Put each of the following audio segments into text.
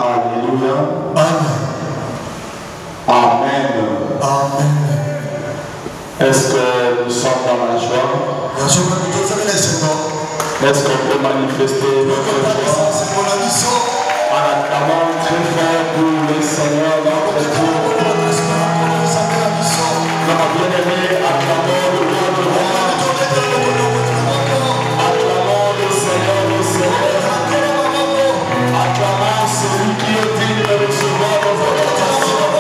Alléluia. Amen. Amen. Amen. Est-ce que nous sommes dans la joie? Est-ce qu'on peut manifester notre joie en acclamant très fort pour le Seigneur notre Dieu? Notre bien-aimé, acclamons le roi de roi. Acclamons le Seigneur, le Seigneur. Acclamons celui qui est digne de recevoir nos adorations.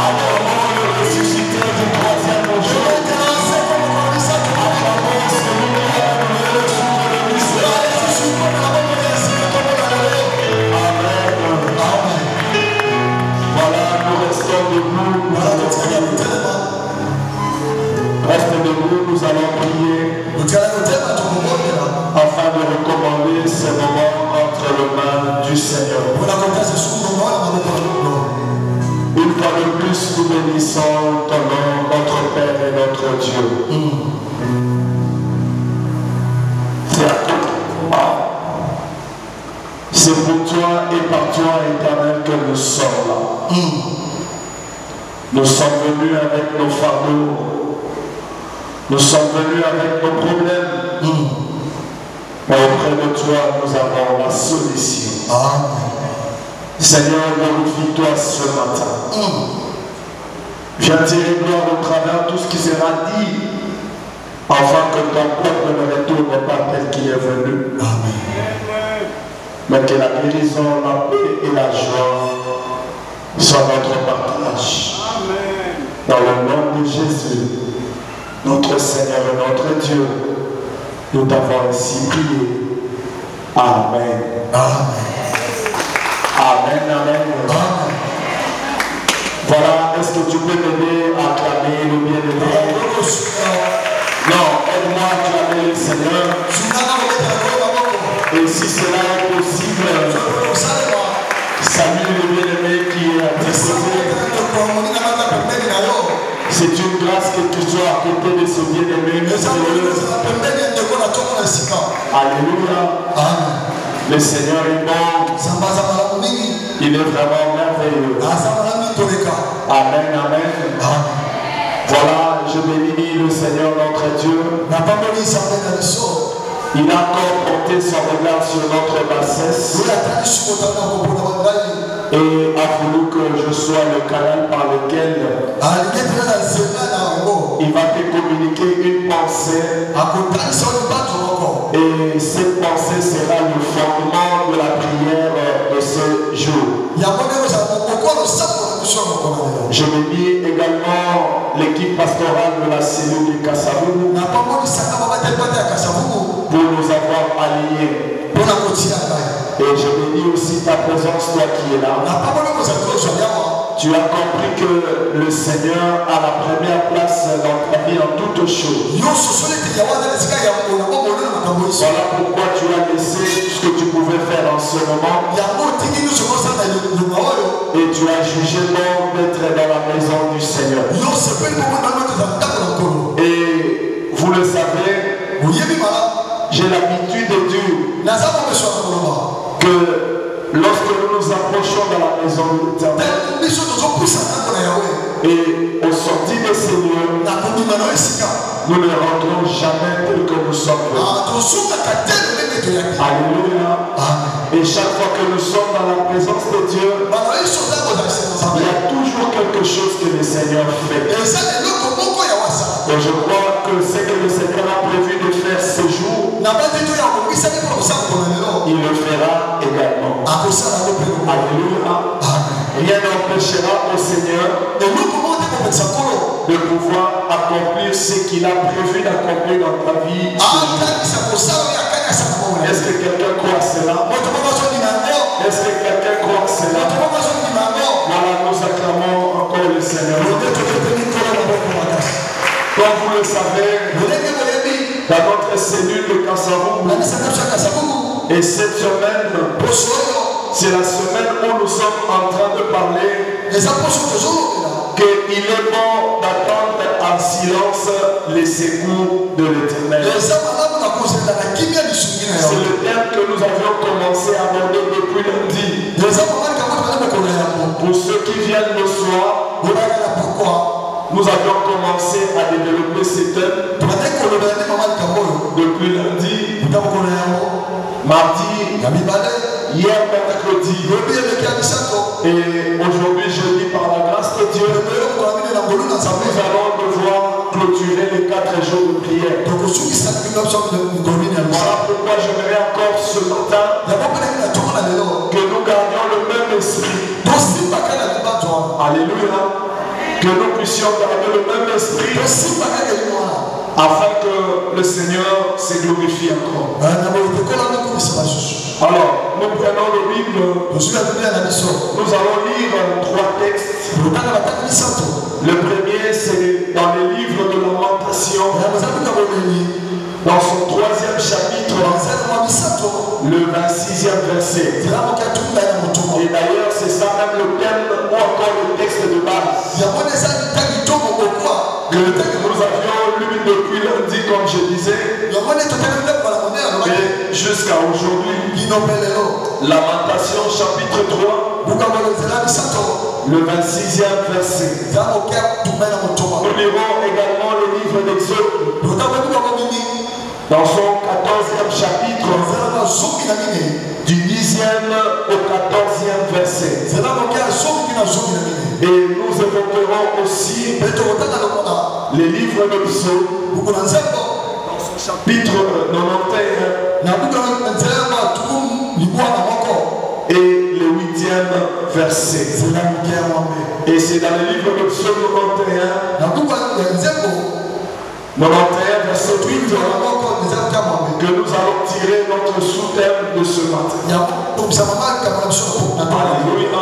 Acclamons le ressuscité du troisième jour. Acclamons celui qui a donné le jour de l'histoire. Amen. Amen. Voilà, nous restons debout. Reste debout, nous allons prier afin de recommander ce moment entre les mains du Seigneur. Une fois de plus, nous bénissons ton nom, notre Père et notre Dieu. C'est pour toi et par toi, Éternel, que nous sommes là. Nous sommes venus avec nos fardeaux. Nous sommes venus avec nos problèmes. Mais auprès de toi, nous avons la solution. Amen. Seigneur, glorifie-toi ce matin. Viens tirer gloire au travers tout ce qui sera dit, afin que ton peuple ne retourne pas tel qu'il est venu. Amen. Mais que la guérison, la paix et la joie soient notre partage. Amen. Dans le nom de Jésus, notre Seigneur et notre Dieu, nous t'avons ainsi prié. Amen. Amen. Amen, amen. Amen. Voilà, est-ce que tu peux m'aider à acclamer le bien-aimé? Non, aide-moi à acclamer le Seigneur. Et si cela est possible, salue le bien-aimé qui est à tes côtés. C'est une grâce que tu sois à côté de ce bien-aimé. Alléluia. Amen. Le Seigneur est bon. Il est vraiment merveilleux. Amen, amen. Voilà, je bénis le Seigneur notre Dieu. Il a encore porté son regard sur notre bassesse et a voulu que je sois le canal par lequel il va te communiquer une pensée. Et cette pensée sera le fondement de la prière de ce jour. Je bénis également l'équipe pastorale de la cellule de Kasavubu pour nous avoir alignés. Et je bénis aussi ta présence, toi qui es là. Tu as compris que le Seigneur a la première place dans ta vie en toutes choses. Voilà pourquoi tu as laissé ce que tu pouvais faire en ce moment. Et tu as jugé bon d'être dans la maison du Seigneur. Et vous le savez, j'ai l'habitude de dire que lorsque nous nous approchons dans la maison de l'Éternel et au sortir de ces lieux, nous ne rentrons jamais tel que nous sommes venus. Alléluia. Et chaque fois que nous sommes dans la présence de Dieu, il y a toujours quelque chose que le Seigneur fait. Et je crois que ce que le Seigneur a prévu de faire ce jour, il le fera également. Alléluia. Rien n'empêchera au Seigneur de pouvoir accomplir ce qu'il a prévu d'accomplir dans ta vie. Est-ce que quelqu'un croit cela? Est-ce que quelqu'un croit cela? Voilà, nous acclamons encore le Seigneur. Comme vous le savez, dans notre cellule de Kasavubu, et cette semaine, c'est la semaine où nous sommes en train de parler qu'il est bon d'attendre en silence les secours de l'Éternel. C'est le thème que nous avions commencé à aborder depuis lundi. nous avions commencé à développer ces thèmes depuis lundi, mardi, hier mercredi et aujourd'hui jeudi par la grâce de Dieu. Nous allons devoir clôturer les 4 jours de prière. Voilà pourquoi j'aimerais encore ce matin que nous gardions le même esprit. Alléluia. Que nous puissions garder le même esprit afin que le Seigneur se glorifie encore. Alors, nous prenons le Bible. Nous allons lire 3 textes. Le premier, c'est dans les livres de Lamentation, dans son 3e chapitre, le 26e verset. Et d'ailleurs, c'est ça même le thème ou encore le texte de base que nous avions lu depuis lundi, comme je disais, et jusqu'à aujourd'hui. Lamentation chapitre 3, le 26e verset. Nous lirons également le livre d'Exode dans son 14e chapitre, du 10e au 14e verset. Et nous évoquerons aussi les livres de Psaume dans son chapitre 91 et le 8e verset. Et c'est dans le livre de Psaume 91 verset 8 que nous allons tirer notre sous-thème de ce matin. Alléluia.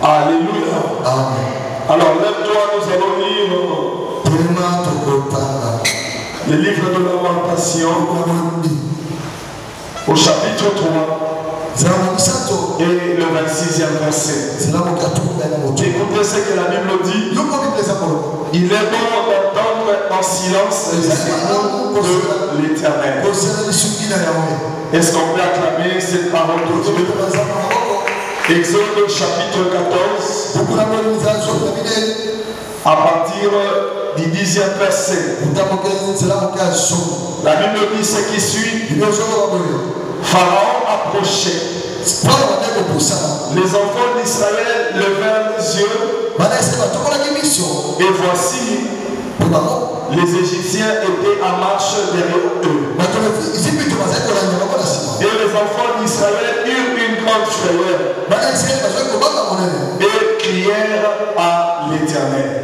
Alléluia. Alors lève-toi, nous allons lire le livre de Lamentation au chapitre 3 et le 26e verset. Écoutez ce que la Bible dit. Il est bon d'entendre en silence les mots de l'Éternel. Est-ce qu'on peut acclamer cette parole de Dieu? Exode chapitre 14, à partir du 10e verset. La Bible dit ce qui suit. Pharaon approchait. Les enfants d'Israël levèrent les yeux. Et voici, les Égyptiens étaient en marche derrière eux. Et les enfants d'Israël eurent une grande frayeur et crièrent à l'Éternel.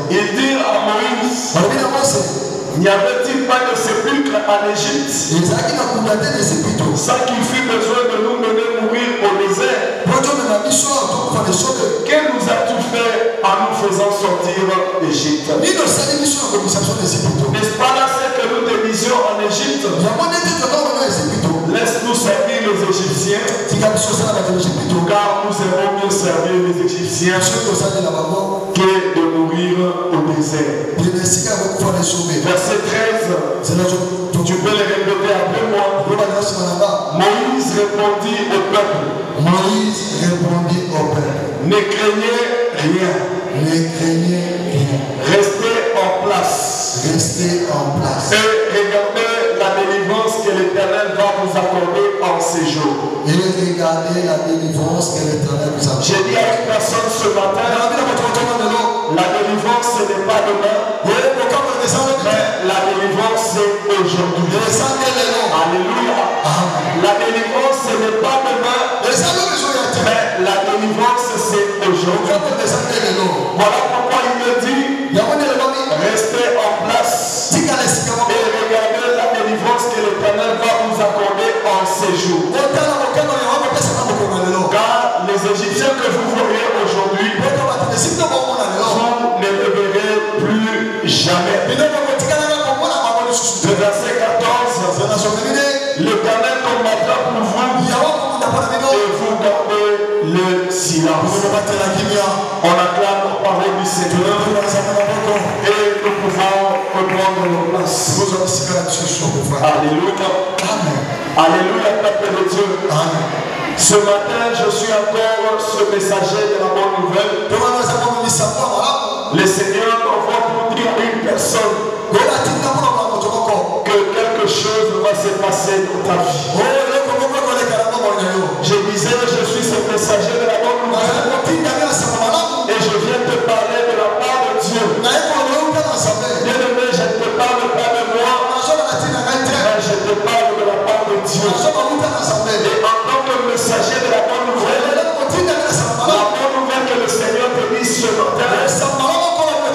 Ils dirent à Moïse: n'y avait-il pas de sépulcre en Égypte, sans qu'il fût besoin de nous mener mourir au désert? Que nous as-tu fait en nous faisant sortir d'Égypte? N'est-ce pas là ce que nous te disions en Égypte? Laisse-nous servir les Égyptiens, car nous aimons mieux servir les Égyptiens que de mourir au désert. Verset 13, tu peux le répéter après moi. Moïse répondit au peuple: ne craignez rien. Restez en place. Et regardez la délivrance que l'Éternel va vous accorder en ces jours. J'ai dit à une personne ce matin: la délivrance ce n'est pas demain, mais la délivrance c'est aujourd'hui. Alléluia. La délivrance ce n'est pas demain, mais la délivrance c'est aujourd'hui. Voilà pourquoi il me dit: restez en place et regardez la délivrance que l'Éternel va vous accorder en ces jours. Car les Égyptiens que vous voyez aujourd'hui, vous ne les verrez plus jamais. Le verset 14, l'Éternel combattra pour vous et vous gardez le silence. On acclame la parole du Seigneur et nous pouvons reprendre nos places. Alléluia. Alléluia, peuple de Dieu. Ce matin, je suis encore ce messager de la bonne nouvelle. Le Seigneur m'envoie pour dire à une personne que quelque chose va se passer dans ta vie. Je disais, je suis ce messager de la bonne nouvelle et je viens te parler de la part de Dieu. Bien-aimé, je ne te parle pas de moi, mais je te parle de la part de Dieu. Et en tant que messager de la bonne nouvelle, la bonne nouvelle que le Seigneur te dit ce matin,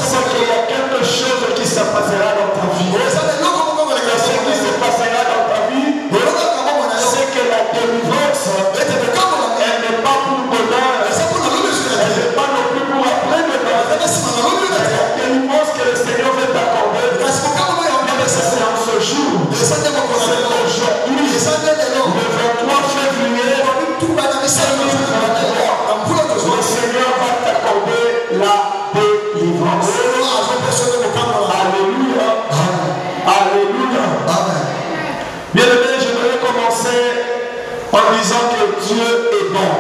c'est qu'il y a quelque chose qui se passera dans ta vie. Et ce qui se passera dans ta vie, c'est que la délivrance, elle n'est pas pour bonheur, elle n'est pas non plus pour après bonheur. La délivrance que le Seigneur veut t'accorder, c'est en ce jour, c'est aujourd'hui, le 23 février, le Seigneur va t'accorder la délivrance. Alléluia. Alléluia. Bien-aimé, je voudrais commencer en disant que Dieu est bon.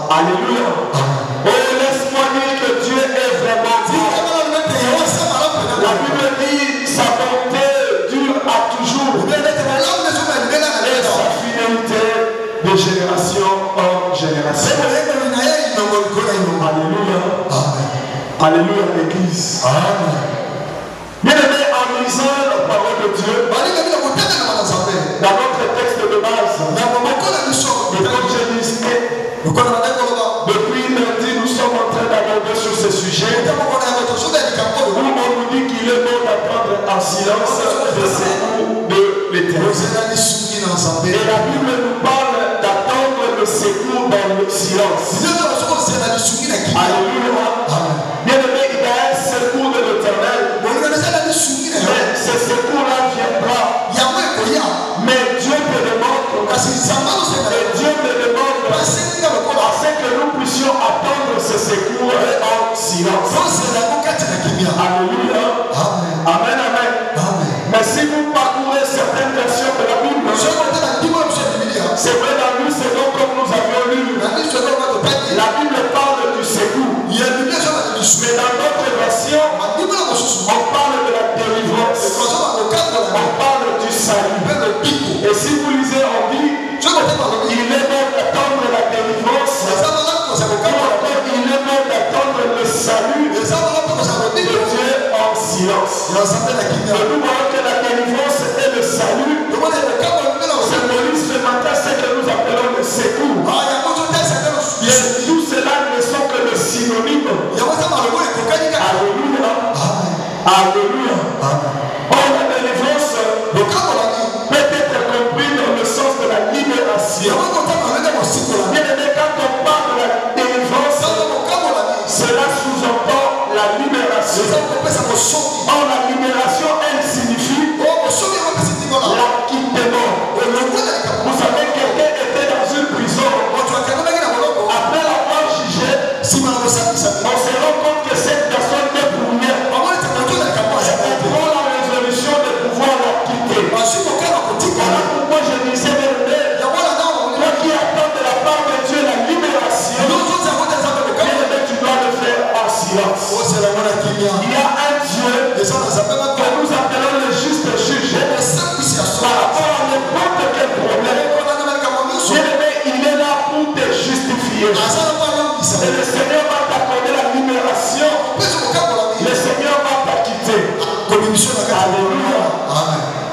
Alléluia. Oh, laisse-moi dire que Dieu est vraiment bon. La Bible dit sa bonté dure à toujours et sa fidélité de génération en génération. Alléluia. Alléluia, l'Église. Bien-aimé, en lisant la parole de Dieu, dans notre texte de base, et comme je disais, depuis lundi, nous sommes en train d'aborder sur ce sujet où on nous dit qu'il est bon d'attendre en silence le secours de l'Éternel. Et la Bible nous parle d'attendre le secours dans le silence. Alléluia. Bien-aimé, il y a un secours de l'Éternel. Mais ce secours-là viendra. Mais Dieu te demande, et Dieu me demande, afin que nous puissions attendre ce secours en silence. Alléluia. Amen, amen. Mais si vous parcourez certaines versions de la Bible, c'est vrai, dans nous, c'est donc comme nous avions lu. La Bible parle du secours. Mais dans notre version, on parle de la délivrance. On parle du salut. Et si vous lisez, on dit, il est bon d'attendre la délivrance. Il est bon d'attendre le salut de Dieu en silence. Et nous voyons que la délivrance et le salut symbolisent ce matin ce que nous appelons le secours. Et tout cela ne sont que des synonymes. Alléluia. Alléluia. Or, la délivrance peut être compris dans le sens de la libération. Bien aimé, quand on parle de la délivrance, cela sous-entend la libération. Or, la libération, elle signifie l'acquittement. Vous savez, quelqu'un était dans une prison. Après l'avoir jugé, on se rend compte que cette personne est pour rien. On prend la résolution de pouvoir l'acquitter. Voilà pourquoi je disais, toi qui attends de la part de Dieu la libération, tu dois le faire en silence. Il y a un Dieu que nous appelons le juste juge. Par rapport à n'importe quel problème, il est là pour te justifier. Et le Seigneur va t'accorder la libération. Le Seigneur va t'acquitter. Alléluia.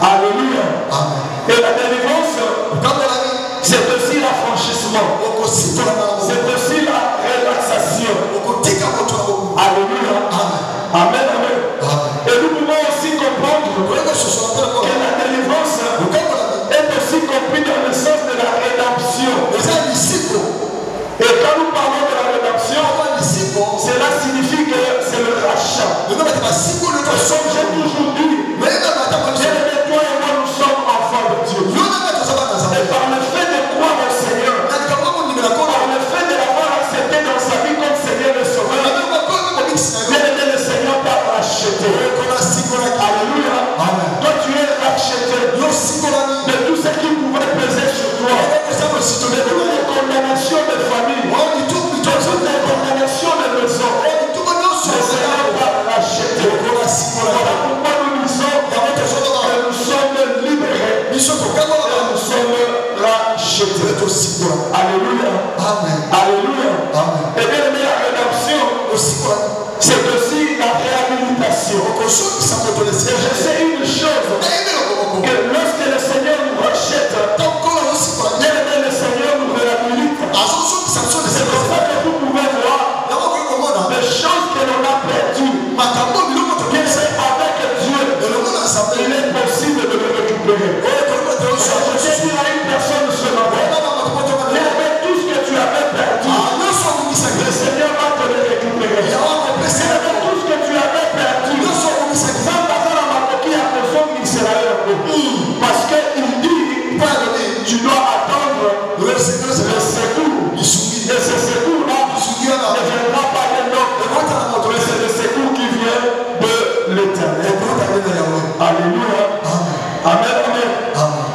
Alléluia. Et la délivrance, c'est aussi l'affranchissement. C'est aussi la relaxation. Alléluia. Amen. Amen. Et nous pouvons aussi comprendre que la délivrance est aussi comprise dans le sens de la rédemption. Et quand nous parlons de la rédemption, cela signifie que c'est le rachat. Comme j'ai toujours dit, toi et moi, nous sommes enfants de Dieu. Et par le fait de croire au Seigneur, par le fait de l'avoir accepté dans sa vie comme Seigneur et Sauveur, le Seigneur t'a racheté. Alléluia. Toi, tu es racheté de tout ce qui pouvait peser sur toi. racheté. Alléluia. Amen. Alléluia. Amen. Et bien aimé, la rédemption, c'est aussi la réhabilitation. Et je sais une chose, que lorsque le Seigneur nous rachète, bien aimé, le Seigneur nous réhabilite. C'est pour ça que vous pouvez voir les choses que l'on a perdues. Bien c'est avec Dieu, il est possible de le récupérer. Je vais dire à une personne ce matin, tout ce que tu avais perdu, le Seigneur va te le récupérer. Tout ce que tu avais perdu, sans passer à ma coquille à personne qui sera là. Parce qu'il dit, tu dois attendre le secours. Et ce secours-là ne viendra pas d'un homme, mais c'est le secours qui vient de l'Éternel. Alléluia. Amen. Amen.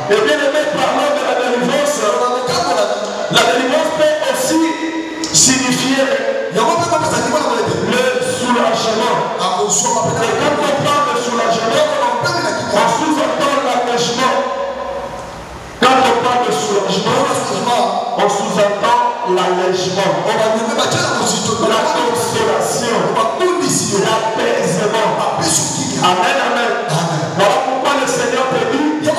Et bien aimé, parlant de la délivrance, la délivrance peut aussi signifier le soulagement. Et quand on parle de soulagement, on sous-entend l'allègement. Quand on parle de soulagement, on sous-entend l'allègement, la consolation, l'apaisement. Amen, amen. Voilà pourquoi le Seigneur te dit de ne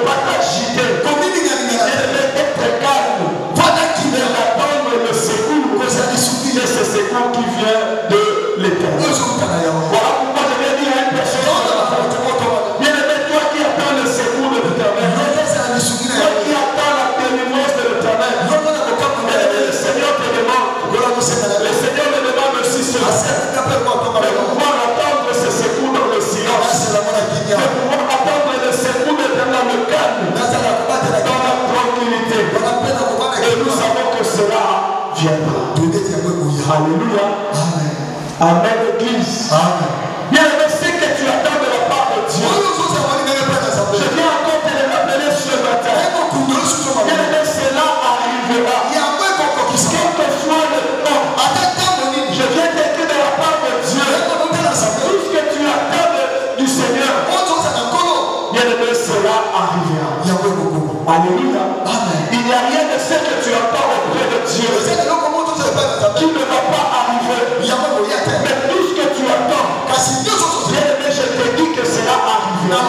pas t'agiter, d'être calme, d'attendre le secours, et ce secours qui vient de l'Éternel. Voilà pourquoi je viens dire à une personne, bien aimé, toi qui attends le secours de l'Éternel, toi qui attends la délivrance de l'Éternel, le Seigneur te demande, le Seigneur me demande aussi cela, de pouvoir attendre ce secours dans le silence, de pouvoir attendre le secours de dans le calme, dans la tranquillité. Et nous savons que cela viendra. Alléluia. Amen, Église. Bien aimé, ce que tu attends de la part de Dieu, je viens encore te le rappeler ce matin. Bien aimé, cela arrivera. Quel que soit le temps, je viens t'écrire de la part de Dieu. Tout ce que tu attends du Seigneur, bien aimé, cela arrivera. Alléluia. Il n'y a rien de ce que tu attends auprès de Dieu qui ne va pas arriver. Mais tout ce que tu attends, bien aimé, je te dis que cela arrivera.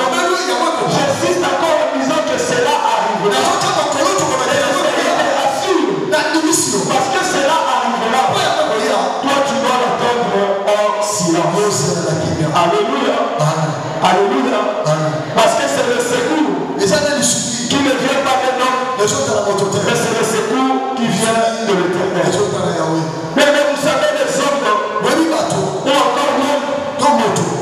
J'insiste encore en disant que cela arrivera. Et le Seigneur te rassure, parce que cela arrivera. Toi, tu dois l'attendre en silence. Alléluia. Alléluia. Parce que c'est le secours qui ne vient pas d'un homme, mais c'est le secours qui vient de l'Éternel. Mais vous savez, les hommes, ou encore l'homme,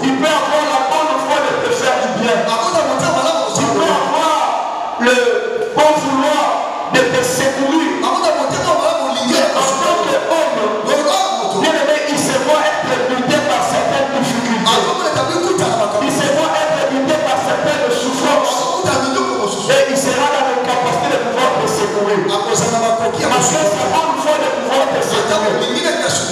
il peut avoir la bonne foi de te faire du bien. Il peut avoir le bon vouloir de te secourir. Mais en tant qu'homme, bien aimé, il se voit être buté par certaines difficultés. Il se voit être buté par certaines souffrances. Et il sera dans la capacité de pouvoir te secourir. Parce que c'est pas une fois de pouvoir te secourir.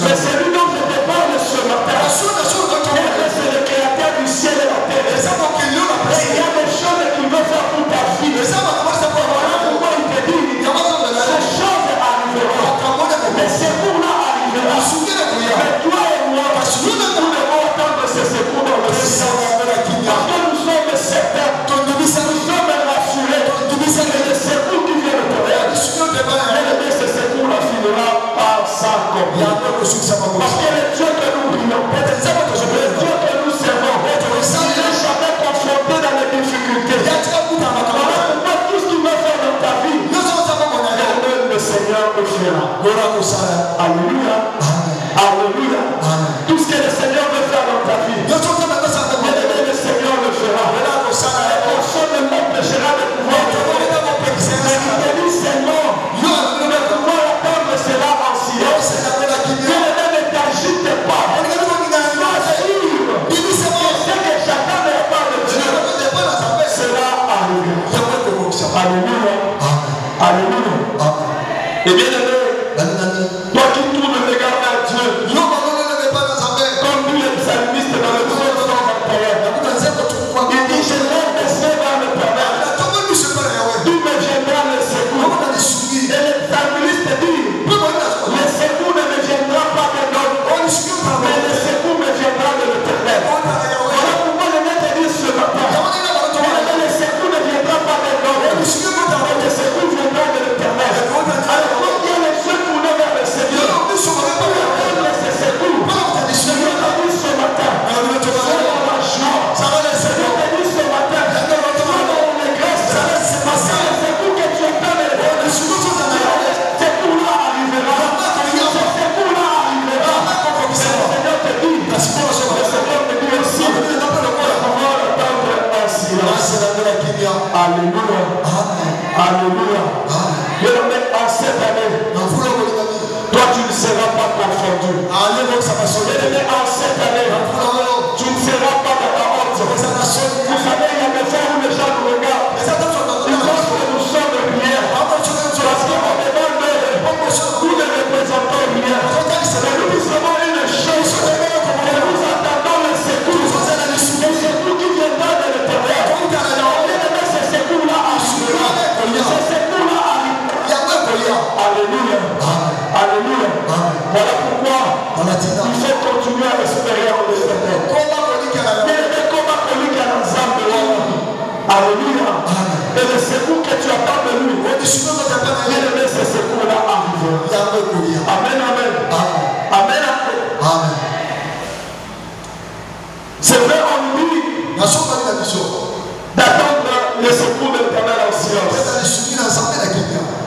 Mais celui dont je te parle ce matin, c'est le créateur du ciel et la terre. Et il y a des choses qu'il veut faire pour ta vie. Voilà pourquoi il te dit, ces choses arriveront. Mais ces secours-là arriveront. Mais toi et moi, nous devons attendre ce secours dans le silence. Parce que nous sommes certains, nous sommes rassurés que le secours qui vient de toi, ce secours-là finira par s'accomplir. Parce que le Dieu que nous prions, le Dieu que nous servons, il n'est jamais confronté dans les difficultés. Voilà pourquoi tout ce qu'il va faire dans ta vie, le Seigneur le fera. Alléluia. Alléluia. Tout ce que le Seigneur veut faire dans ta vie, le Seigneur le fera. Et personne ne m'empêchera de pouvoir te faire. Mais il te dit seulement de pouvoir attendre cela en silence. Ne t'agite pas. Sois sûr que ce que j'attends de la part de Dieu, cela arrivera. Alléluia. Alléluia. Et bien aimé, toi qui tournes le regard vers Dieu, comme nous les psalmistes dans le psaume 121, il dit je lève les yeux vers l'Éternel, d'où me viendra le secours.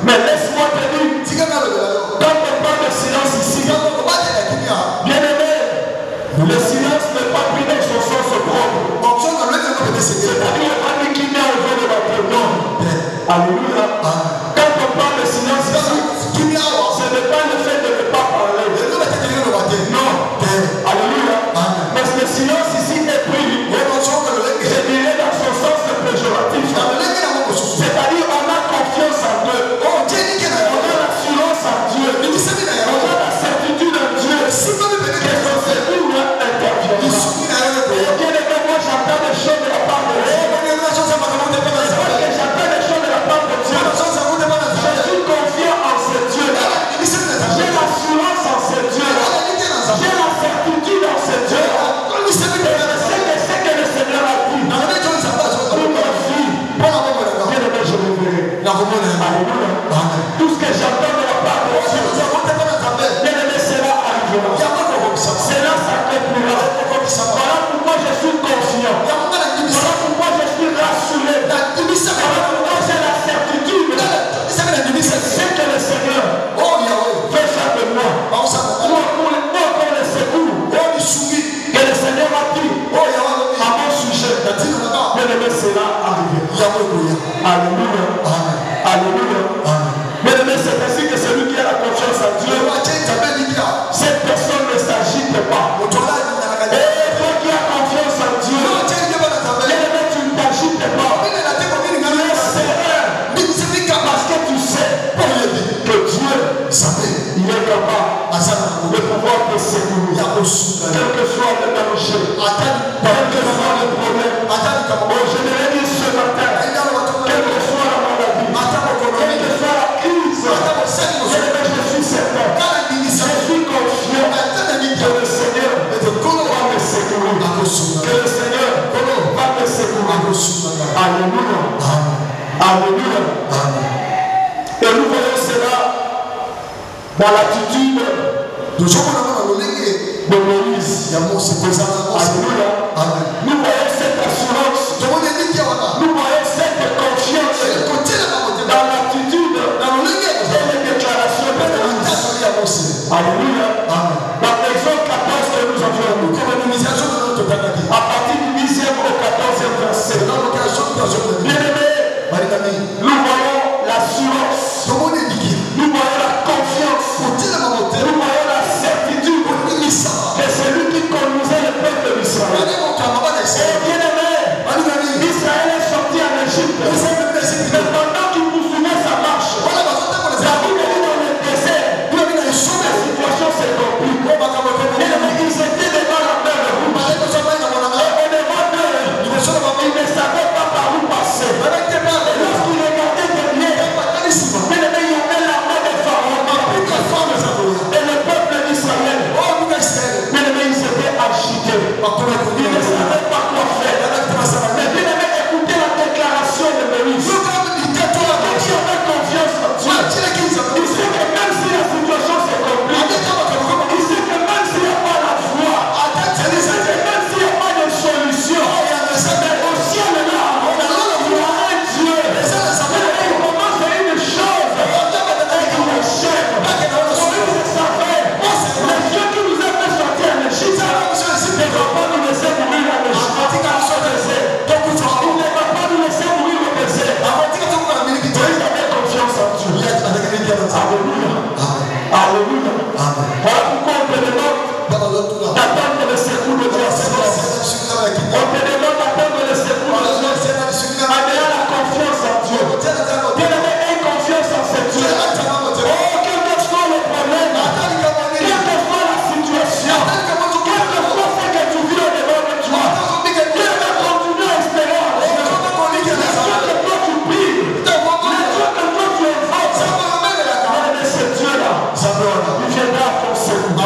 Mais laisse-moi te dire, quand on parle de silence ici, bien aimé, le silence n'est pas pris dans son sens propre. C'est-à-dire on dit qu'il n'y a au de notre nom. Alléluia. Quand on parle de silence ici, ce n'est pas le fait de ne pas parler. Non. Alléluia. Mais le silence ici est pris, je dirais dans son sens péjoratif. C'est-à-dire on a confiance en Dieu. On a l'assurance en Dieu. On a la certitude en Dieu. Que son secours interviendra. Bien aimé, moi j'entends des choses de la part de Dieu. J'entends des choses de la part de Dieu. Je suis confiant en ce Dieu. J'ai l'assurance en ce Dieu. J'ai la certitude en ce Dieu. Et je sais que c'est que le Seigneur a dit. Pour ma vie. Bien aimé, je le verrai. Alléluia. Tout ce que j'entends de la part de Dieu. Bien aimé, cela arrivera. Cela s'accomplira. Voilà pourquoi je suis confiant. Voilà pourquoi je suis rassuré. Voilà pourquoi j'ai la certitude. Je sais que le Seigneur fait ça de moi. Ou encore le secours que le Seigneur a dit à mon sujet. Bien aimé, cela arrivera. Alléluia. Alléluia. Bien aimé, c'est ainsi que celui qui a la confiance en Dieu, cette personne ne s'agite pas. Et toi qui as confiance en Dieu, bien aimé, tu ne t'agites pas. Tu es serein. Parce que tu sais que Dieu, il est capable de pouvoir te secourir. Quel que soit le danger, quel que soit le problème. Je l'ai dit ce matin, quelle que soit la maladie, quelle que soit la crise, je suis certain, je suis confiant que le Seigneur va me secourir. Que le Seigneur va me secourir. Alléluia. Alléluia. Et nous voyons cela dans l'attitude de Moïse. Alléluia. Nous voyons cette assurance. Nous voyons cette confiance dans l'attitude et les déclarations de Moïse. Alléluia. Dans l'exemple 14 que nous avions lu, à partir du 10e au 14e verset, bien aimé, nous voyons l'assurance, nous voyons la confiance, nous voyons la certitude que celui qui conduisait le peuple d'Israël. Et bien aimé, Israël est sorti en Égypte. Mais pendant qu'il poursuivait sa marche, la Bible dit dans le désert, la situation s'est compliquée. Ils étaient devant la mer Rouge. Et au devant d'eux, ils ne savaient pas par où passer. Et lorsqu'ils regardaient derrière, il y avait l'armée de Pharaon et le peuple d'Israël. Mais ils étaient agités. Ils ne savaient pas quoi faire. Mais bien aimé, écoutez la déclaration de Moïse. Qui avait confiance en Dieu. Il sait que même si la situation se complique, il sait que même s'il n'y a pas la foi, il sait que même s'il n'y a pas de solution, mais au ciel là, il y a un Dieu. Il commence à une chose et il achève. Moïse savait, le Dieu qui nous a fait sortir en Égypte ne va pas nous laisser mourir en Égypte. Il ne va pas nous laisser mourir au désert. Moïse avait confiance en Dieu. Alléluia. Alléluia. Voilà pourquoi on te demande d'attendre le secours de Dieu. On te demande d'attendre le secours de Dieu. En ayant la confiance en Dieu. Bien aimé, aie confiance en ce Dieu. Oh, quel que soit le problème, quelle que soit la situation, quel que soit ce que tu vis au devant de toi, Dieu va continuer à espérer en Dieu. Les dieux que toi tu pries, les dieux que toi tu invoques, mais ce Dieu-là, il viendra à ton secours.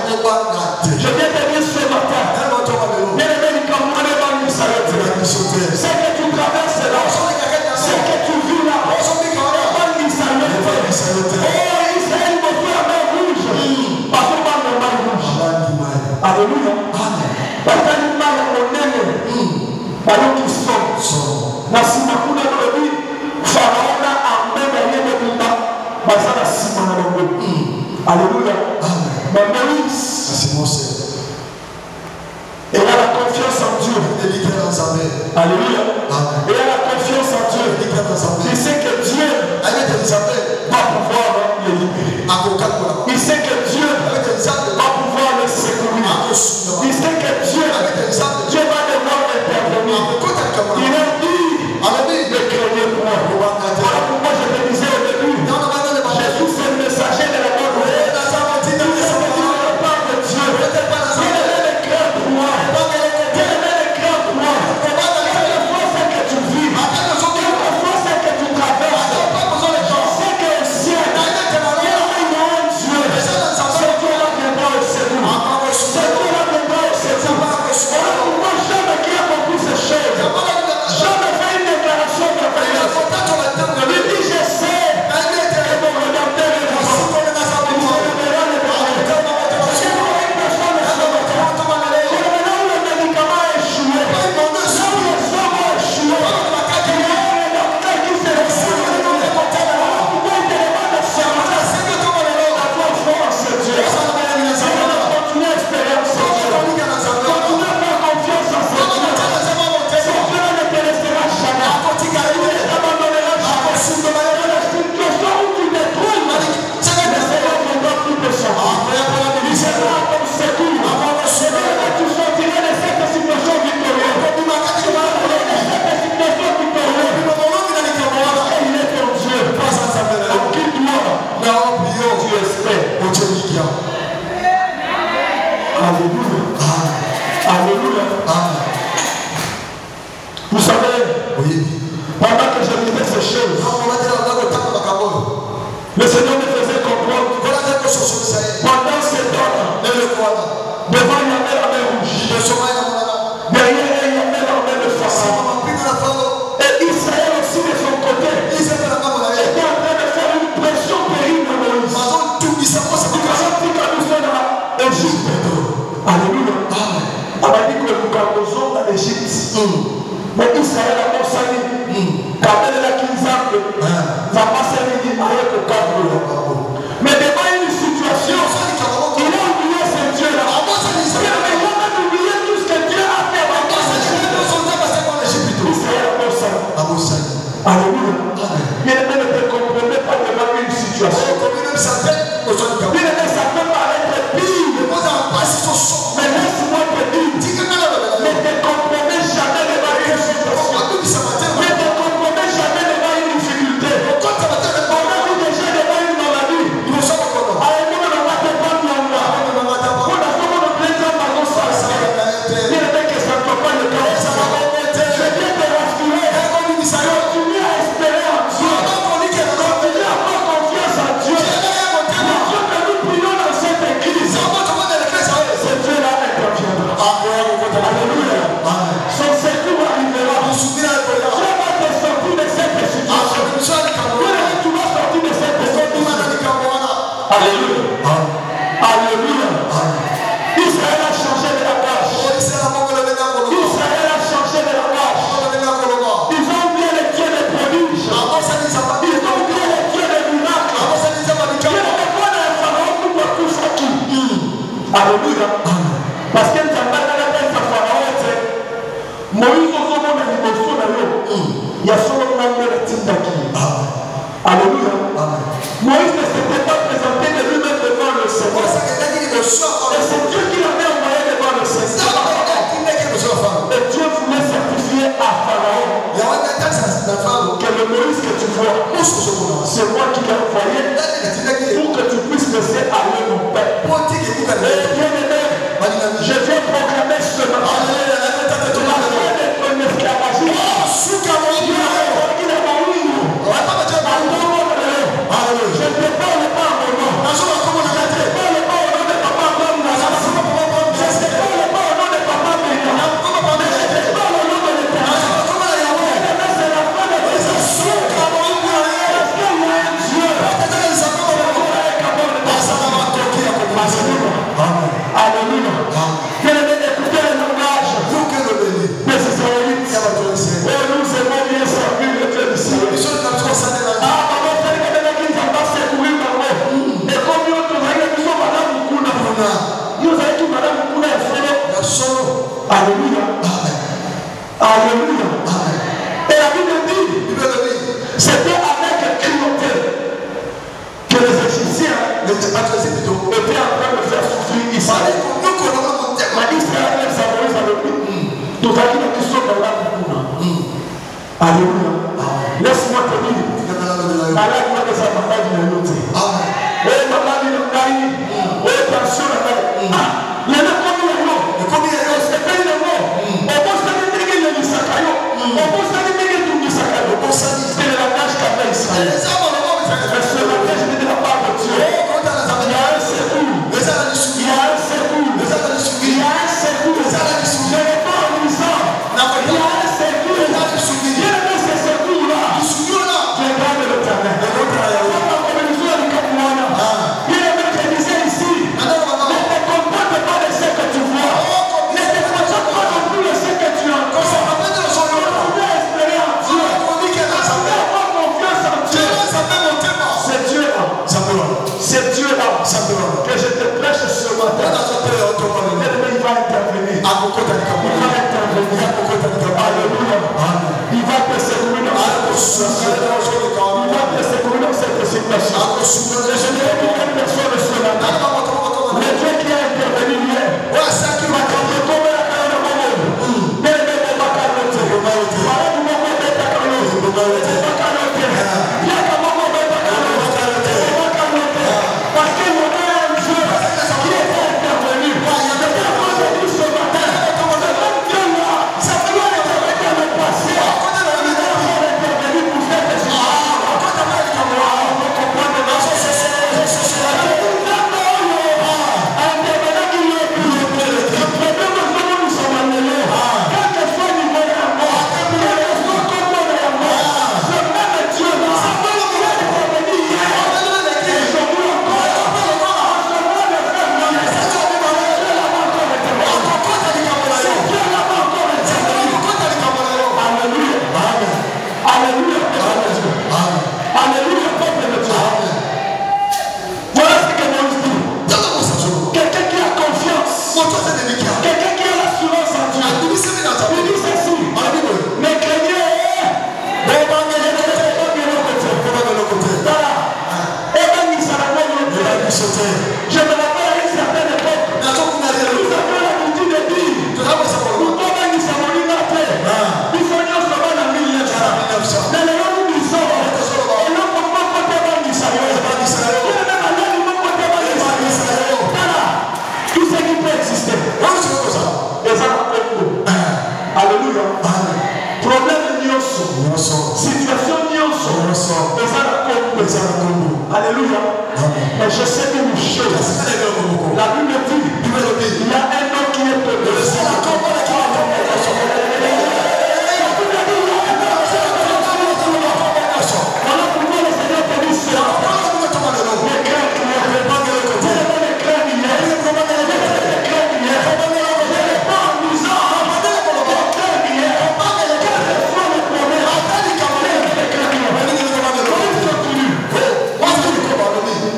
Je viens te dire ce matin, c'est que tu traverses là, c'est que tu vis là. Israël me fait la main rouge. Parce que la main rouge. Alléluia. Parce que la main rouge. Alléluia. Mais Moïse, il a la confiance en Dieu. Alléluia. Il a la confiance en Dieu. Il sait que Dieu va pouvoir le libérer. Il sait que Dieu va pouvoir le secourir. Il sait que Dieu va devoir intervenir. Il a dit, ne craignez point. Voilà pourquoi je te disais au début, Jésus c'est le messager de la bonne nouvelle. Vous savez, pendant que je vivais ces choses, le Seigneur me faisait comprendre pendant ces temps-là, devant il y avait la mer rouge, derrière il y avait la mer de Pharaon, et Israël aussi de son côté était en train de faire une pression terrible à Moïse. Égypte. Alléluia. On a dit que nous sommes dans l'Égypte. Mais Israël a pensé quand elle a 15 ans, va passer dit avec le cadre. Mais devant une situation, il a oublié ce Dieu-là. Il a même oublié tout ce que Dieu a fait avant Israël a pensé. Alléluia. Il ne te comprenait pas devant une situation. Il ne savait pas être pire. Mais laisse-moi te dire, ne te comprenez jamais devant une situation. Ne te comprenez jamais devant une difficulté. On a vu déjà devant une maladie. Alléluia, on va te prendre là. On a fait mon plaisir par nos sens. Il ne veut que ça ne soit pas le cas. Je viens te rassurer. Continue à espérer en Dieu. Continue à avoir confiance en Dieu. Le Dieu que nous prions dans cette église. Ce Dieu-là interviendra. Alléluia. Son secours arrivera. Dieu va te sortir de cette situation. Tu vas sortir de cette situation. Alléluia. Alléluia. Israël a changé de langage. Israël a changé de langage. Ils ont oublié les dieux des prodiges. Ils ont oublié les dieux des miracles. Ils ne veulent pas d'un pharaon pour tout ça qui. Alléluia. Parce que Moïse ozomona liboso na yo ya solo nanga na tindaki. Alléluia. Moïse ne s'était pas présenté de lui-même devant le Seigneur. Et c'est Dieu qui l'avait envoyé devant le Seigneur. Et Dieu voulait certifier à Pharaon que le Moïse que tu vois, c'est moi qui l'ai envoyé pour que tu puisses laisser aller mon père. Et bien aimé, je viens proclamer ce matin. Je ne parle pas en mon nom. Je ne parle pas au nom de papa. Bien-aimés, écoutez le langage des Israélites. Oh, nous aimons bien servir le Dieu du ciel. Ah, maman, c'est que les gens qui vont secourir maman. Et comme nous avons dit, madame Mukuna. Nous avons dit, madame Mukuna est solo. Alléluia. Alléluia. Et la Bible dit, c'était avec cruauté que les Égyptiens étaient en train de faire souffrir Israël. Israël s'avorise avec lui. Tout à l'heure, qui sont dans la Mukuna. Alléluia. Laisse-moi te dire. Malade, moi, des malades, il y a une autre. Oui, malade, il y a une autre. Oui, tension, il y a une autre. Il y a une autre. C'est pas une autre. On peut se dire qu'il y a une Sakayo. On peut se dire qu'il y a une Sakayo. C'est le langage qu'a fait Israël. Mais ce langage n'est de la part de Dieu. Il y a un secours. Il y a un secours. Il y a un secours. Je n'ai pas en lisant. Il y a un secours. Il y a ce secours-là. Tu es grand de l'éternel. Il est même je disais ici. Ne te contente pas de ce que tu vois. Ne te contente pas non plus de ce que tu entends. Tu dois espérer en Dieu. Tu dois avoir confiance en Dieu. C'est Dieu-là. C'est Dieu-là. Que je te prêche ce matin. Il va intervenir. Il va intervenir. Alléluia. Il va te secourir dans cette situation. Il va te secourir dans cette situation. Et je ne veux qu'une personne ce matin. Le Dieu qui a intervenu hier. Parce qu'il y a un Dieu qui est intervenu. Ce matin, Dieu là, ça peut être dans le passé. Il est intervenu pour faire des choses. Alléluia. Mais je sais une chose. La Bible dit, il y a un homme qui est peuplé. Voilà pourquoi le Seigneur te dit cela. Les craintes hier. Les craintes hier. Les craintes hier. Je n'ai pas en disant. Les craintes hier. Quel soit le problème. Les craintes hier.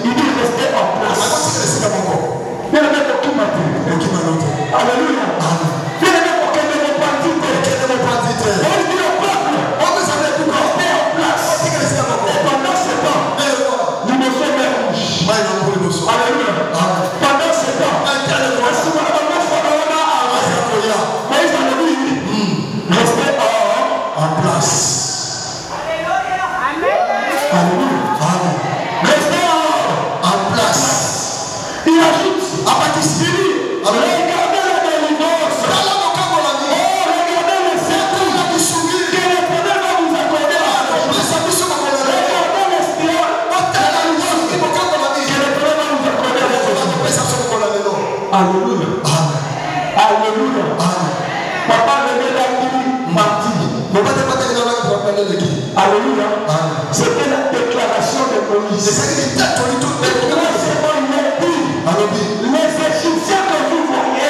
Il dit rester en place. Bien aimé pour qui m'a dit. Alléluia. Bien aimé pour qu'elle ne me partite. On dit au peuple. Rester en place. Et pendant ce temps, nous ne sommes pas rouges. Alléluia. Pendant ce temps, Moïse a dit, restez en place. Alléluia. Restez en place. Il ajoute, à participer, regardez la délivrance. Regardez le secours que l'Éternel va vous accorder. Regardez l'espoir que l'Éternel va vous accorder. Alléluia. Alléluia. Papa venait d'Aquili mardi. Alléluia. C'était la déclaration de Moïse. Et troisièmement, il a dit, les Égyptiens que vous voyez,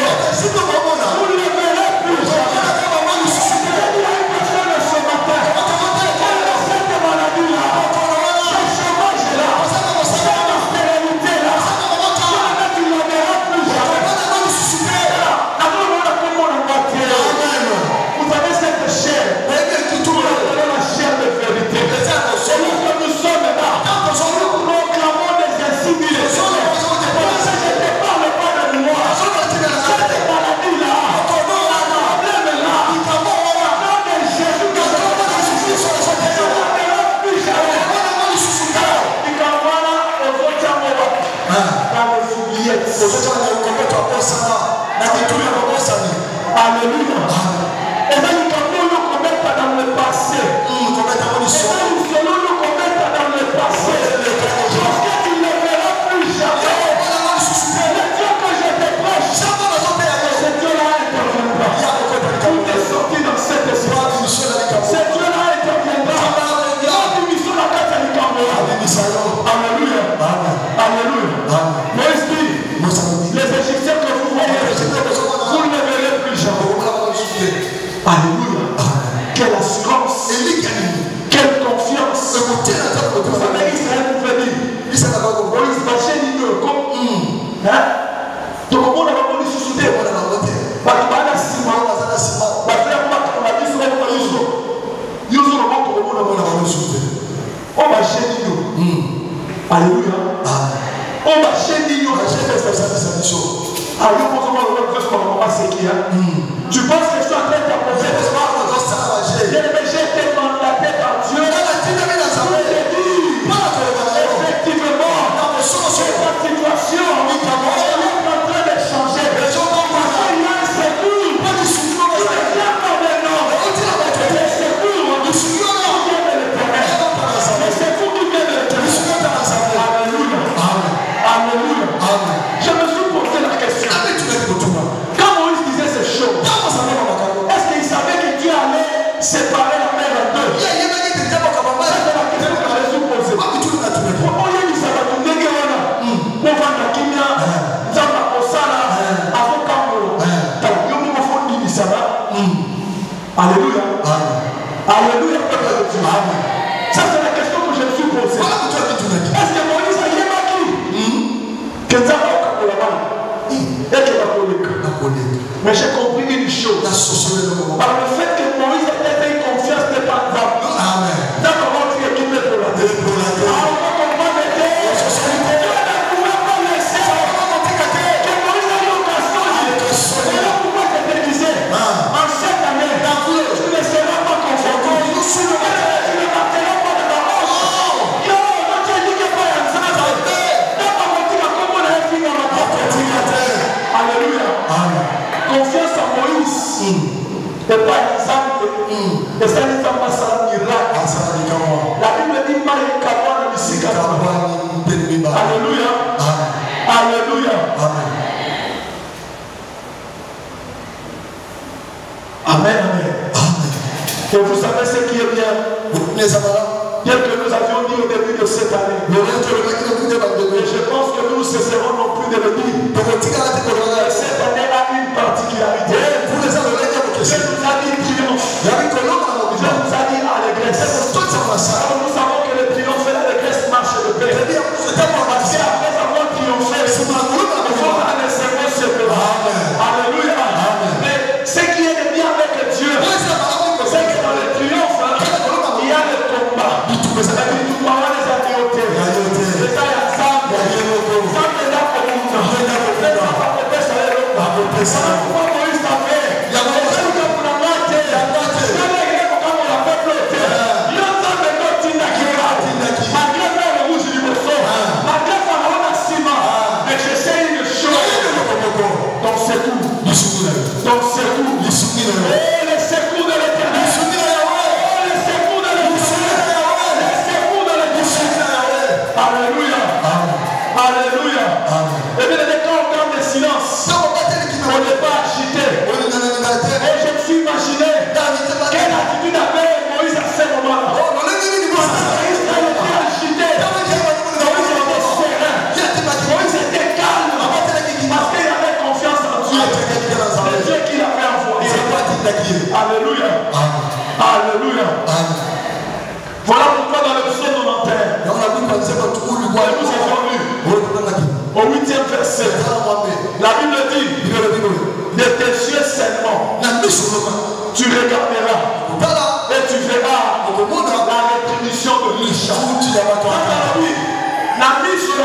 Alléluia. Et même quand nous nous commettons dans le passé, et même selon nous commettons dans le passé, parce que tu ne le verras plus jamais. Le Dieu que je te prêche, ce Dieu-là interviendra. Tout est sorti dans cet espace. Ce Dieu-là interviendra. Alléluia. Alléluia. Moïse dit, les Égyptiens que vous voyez, vous ne les verrez plus jamais. Alléluia. Quelle assurance. Quelle confiance. Vous savez, Israël pouvait dire, Moïse va chez nous comme donc on a vraiment dit sous des on va chez nous. Alléluia. On va chez nous. Tu penses que je suis en train d'approcher le soir? J'ai été mandaté par Dieu. Effectivement, cette situation est en train de changer. Il y a un secours. Il y a pas de nom. Le secours qui vient de l'Éternel. Le secours qui vient de l'Éternel. Alléluia. Alléluia. Je me suis posé la question. Quand Moïse disait ces choses, est-ce qu'il savait que Dieu allait séparer la mer en deux? C'est la question que je me suis posée. Pourquoi il y a une sabato négawana? Pour vendre la kimia, Zamba Osala, Avokambo, Yomu Fondi Bisaba. Alléluia. Alléluia. Ça, c'est la question que je me suis posée. Est-ce que Moïse a yémaki? Kenzaba Okakolama. Et que la colique. Mais j'ai compris une chose. Par le fait que Moïse a fait une confiance dépendante. Amen. Dans comment tu es équipé pour la terre. Confiance en Moïse et pas exemple et ça n'est pas un miracle. La Bible dit Alléluia. Alléluia. Amen. Amen. Et vous savez ce qui est bien. Bien que nous avions dit au début de cette année. Et je pense que nous ne cesserons non plus de le dire. Cette année a une particularité. Je nous a dit triomphe. Je nous a dit allégresse. Nous savons que le triomphe et l'allégresse marchent de paix. Parce qu'après avoir triomphé, il faut aller se recevoir. Alléluia. Mais ce qui est bien avec Dieu, c'est que dans le triomphe, il y a le combat. Donc c'est tout. Le secours de l'Éternel. Le secours de l'Éternel. Le secours de l'Éternel. Alléluia. Alléluia. Et bien quand on garde le silence, on n'est pas agité. Et je me suis imaginé quelle attitude avait Moïse à ce moment-là. Moïse était agité. Moïse était serein. Moïse était calme. Parce qu'il avait confiance en Dieu. C'est Dieu qui l'avait envoyé. Alléluia. Alléluia. Voilà pourquoi dans le psaume 91, nous avons lu au 8e verset, la Bible dit, de tes yeux seulement, tu regarderas et tu verras la rétribution de l'Isha. La mise sur le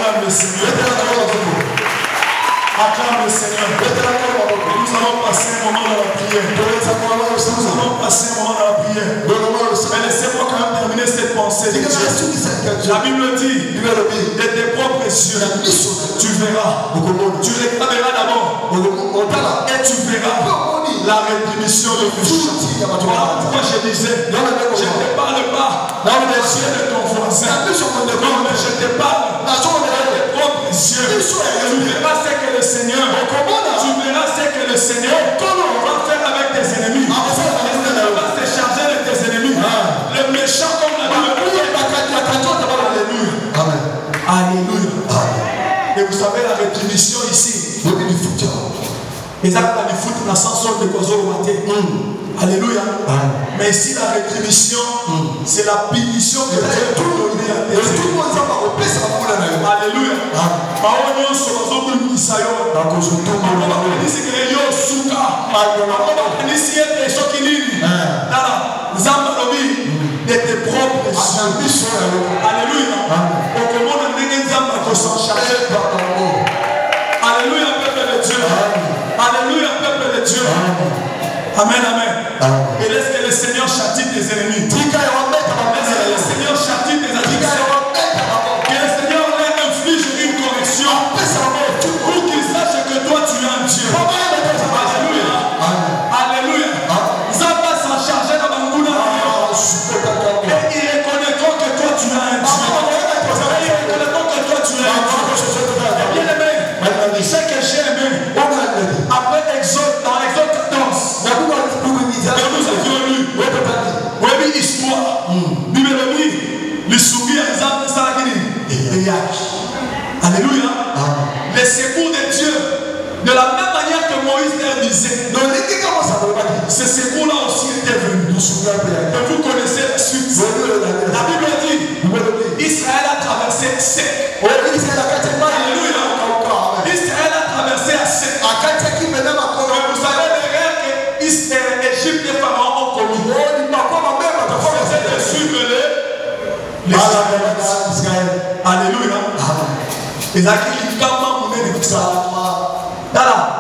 acclame le Seigneur. Acclame le Seigneur. Nous allons passer un moment dans la prière. Nous allons passer un moment dans la prière. Mais laissez-moi quand même terminer cette pensée. La Bible dit, de tes propres yeux, tu verras. Tu regarderas d'abord. Et tu verras la rétribution de Dieu. Voilà pourquoi je disais, je ne te parle pas dans les yeux de ton voisin. Non, mais je te parle dans tes propres yeux. Tu verras ce que le Seigneur, tu verras ce que le Seigneur va faire avec tes ennemis. Le Seigneur va se charger de tes ennemis. Le méchant comme la Bible. Alléluia. Alléluia. Et vous savez la rétribution ici. Et ça, dans les foot, on a 100 sortes de causes au matin. Alléluia. Mais ici, la rétribution, c'est la punition que Dieu a donnée à tes ennemis. Alléluia. De tes propres yeux. Alléluia. Alléluia, peuple de Dieu. Alléluia, peuple de Dieu. Amen, amen. Et laisse que le Seigneur châtie tes ennemis. Laisse que le Seigneur châtie tes adversaires. Que le Seigneur leur inflige une correction. Pour qu'ils sachent que toi tu es un Dieu. Alléluia. Alléluia. Ça va s'en charger dans ma moula. Et ils reconnaîtront que toi tu es un Dieu. Et ils reconnaîtront que toi tu es un Dieu. Bien aimé, ce que j'ai aimé, après Exode, dans Exode 14, nous avions lu, oui, histoire, Bible dit, les soumis à Isaac, Salagini, alléluia, les secours de Dieu, de la même manière que Moïse leur disait, ces secours-là aussi étaient venus. Et vous connaissez la suite. La Bible dit, Israël a traversé sec. Alléluia. Israël a traversé à sec. Vous savez les rêves que Égypte et Pharaon ont commis. C'est de suivre les Israël. Alléluia. Et là, qui est ça.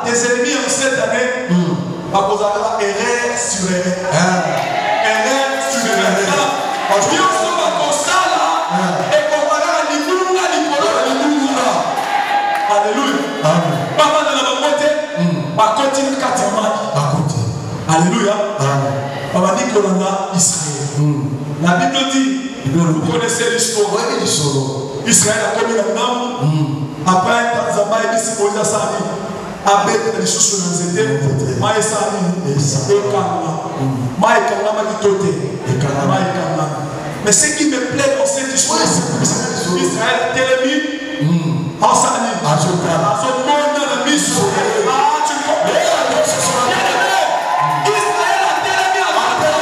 Tes ennemis en cette année, vous avez erreur sur erreur. Erreur sur erreur. Dieu se va comme ça là. Et on va là, alléluia. Papa de la montée, va continuer à alléluia. Papa dit qu'on a Israël. La Bible dit, vous connaissez l'histoire. Israël a commis la norme. Après un temps, Zamba et Bissi Moïse a sali. Abed les choses dans les étés. Maï sali. Et Kama. Maï Kama m'a dit toté. Maï Kama. Mais ce qui me plaît dans cette histoire, c'est Israël télémi. En sali. À son monde dans la mission. Ah, tu comprends? Israël a télémi à son monde.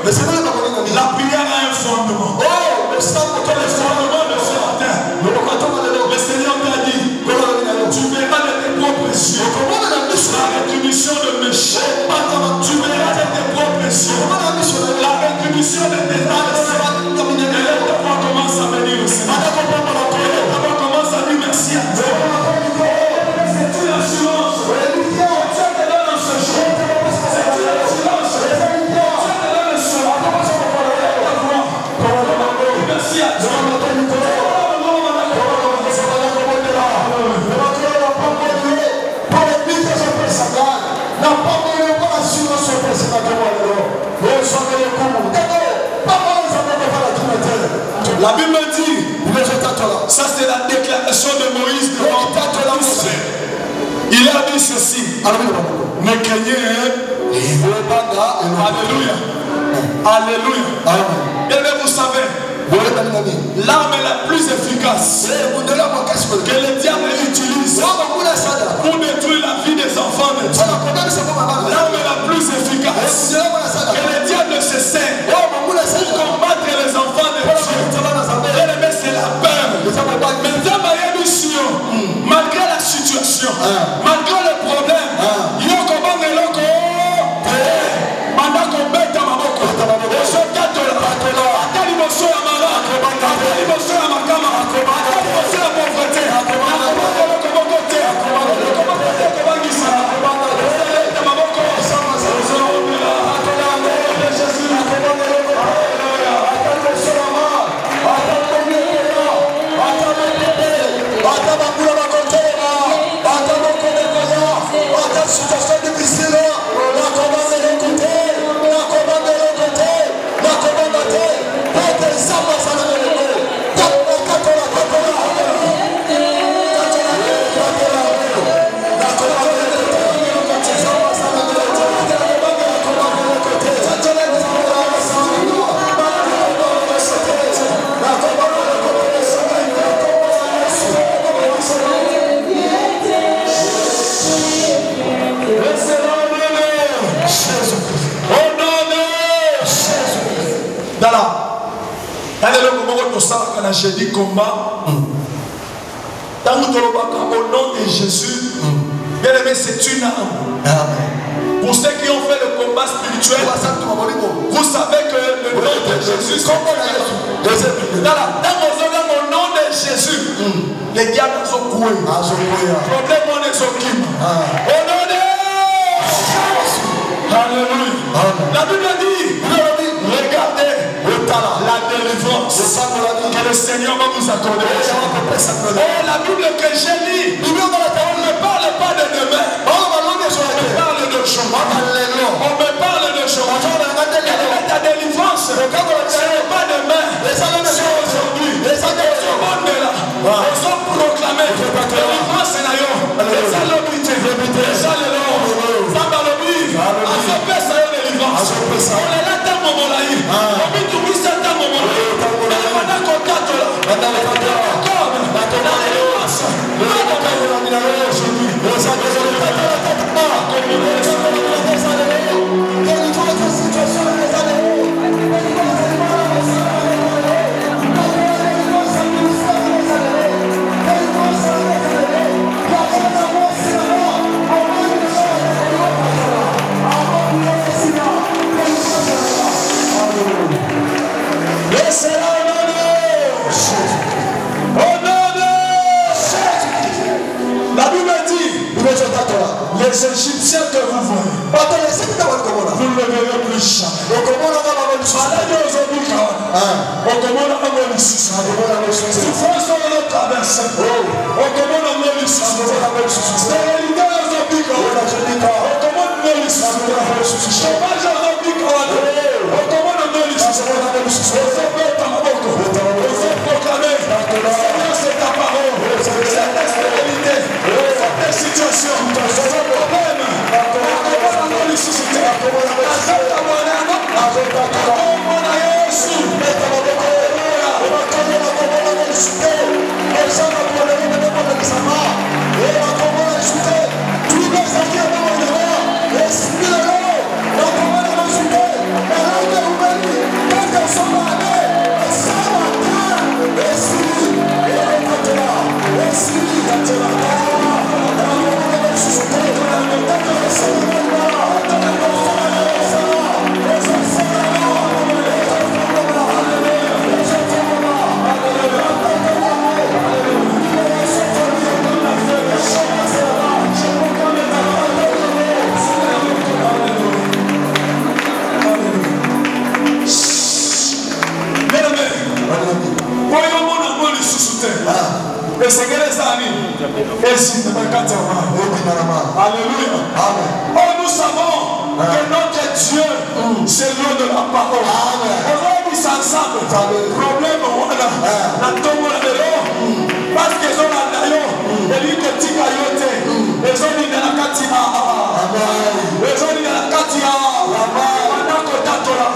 Parce que la prière a un fondement. Le fondement de ce matin. Le Seigneur t'a dit, Bible dit, ça c'est la déclaration de Moïse devant tous. Il a dit ceci. Ne craignez. Alléluia. Alléluia. Et bien vous savez, l'arme la plus efficace que le diable utilise pour détruire la vie des enfants de Dieu, l'arme la plus efficace que le diable se sert pour combattre les enfants de Dieu, c'est la peur. Malgré la situation, malgré le problème, il y a J'ai dit combat. Dans au nom de Jésus, bien aimé, c'est une arme. Pour ceux qui ont fait le combat spirituel, vous savez que le nom de Jésus, c'est au nom de Jésus, les diables sont coués. Problème on est au nom de Jésus. Alléluia. La Bible dit, regardez la délivrance que le Seigneur va vous accorder. Oh, la Bible que j'ai lu, on ne parle pas de demain, on me parle de jour. On me parle de jour. Ta délivrance, ce n'est pas demain, c'est aujourd'hui. Ce monde est là. Ils sont proclamés. Délivrance est là. Les allobités, les alléluia. Ça va le vivre. À ce peu, ça y est délivrance. On est là dans mon moment là. On vit tout ça dans mon moment là. On a contact là. On a d'accord. On a délivrance. On a délivrance aujourd'hui. Les Égyptiens que vous voyez, vous ne le verrez plus jamais. Souffrance on a traversé. Alléluia. Oh, nous savons que notre Dieu, c'est l'eau de la parole. bongisa ensemble. Problème wana. Na tombo na lelo. Parce que zo na yo. Eli ko tika yo te. Ezo ni na kati na. Ezo ni na kati ya. Wana ko tatola.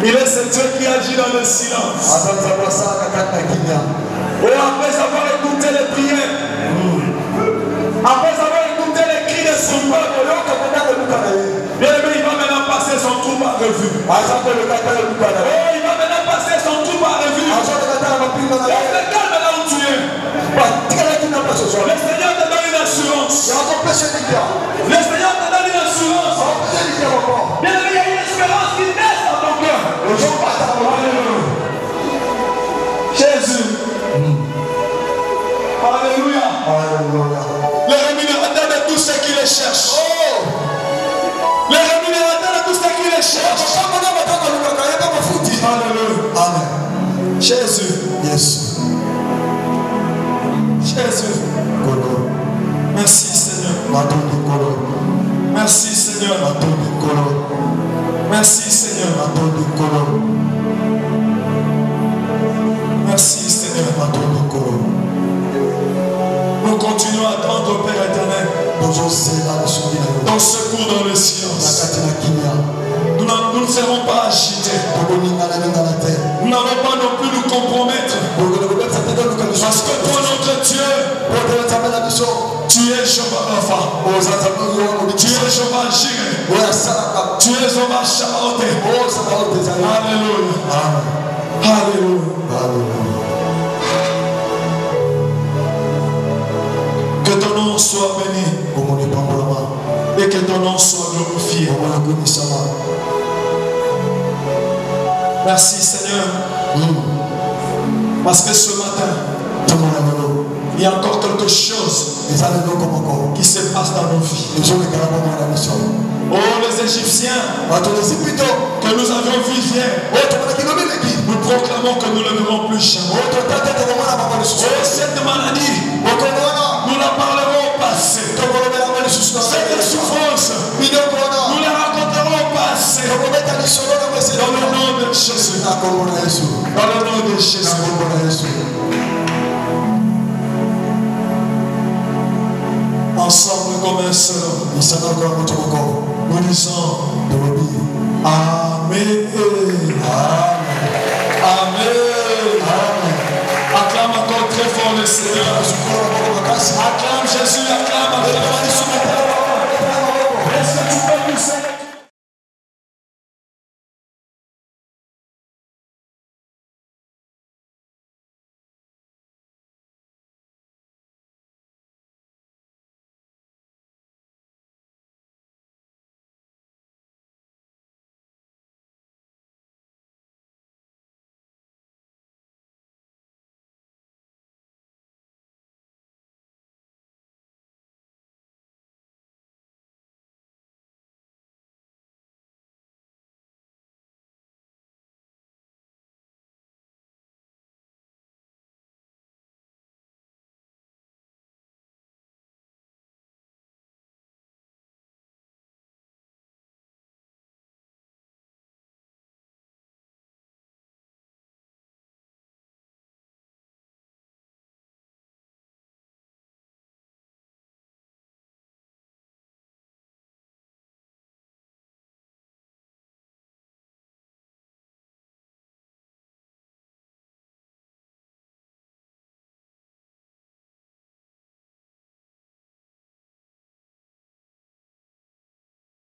Il est ce Dieu qui agit dans le silence. Et après avoir écouté les prières, après avoir écouté les cris de son peuple, bien aimé, il va maintenant passer son tour par revue. Il va maintenant passer son tour par revue. Regarde maintenant où tu es. Le Seigneur te donne une assurance. Le Seigneur te donne une assurance. Bien aimé, il y a une espérance qui naît dans ton cœur. Merci Seigneur. Merci Seigneur. Merci Seigneur. Nous continuons à attendre, Père éternel, ton secours dans le silence. Nous ne serons pas agités. Nous n'allons pas non plus nous compromettre. Parce que toi, notre Dieu, tu es Jéhovah Rapha. Tu es Jéhovah Jireh. Tu es Jéhovah Shabbat. Alléluia. Alléluia. Que ton nom soit béni. Et que ton nom soit glorifié. Merci Seigneur. Parce que ce matin, il y a encore quelque chose qui se passe dans nos vies. Oh, les Égyptiens que nous avions vus hier, nous proclamons que nous ne le verrons plus jamais. Oh, cette maladie, nous la parlerons au passé. Cette souffrance, nous la raconterons au passé. Dans le nom de Jésus. Dans le nom de Jésus. Ensemble comme un seul homme, nous disons Amen. Amen. Acclame encore très fort le Seigneur. Acclame Jésus, acclame. Est-ce que tu peux nous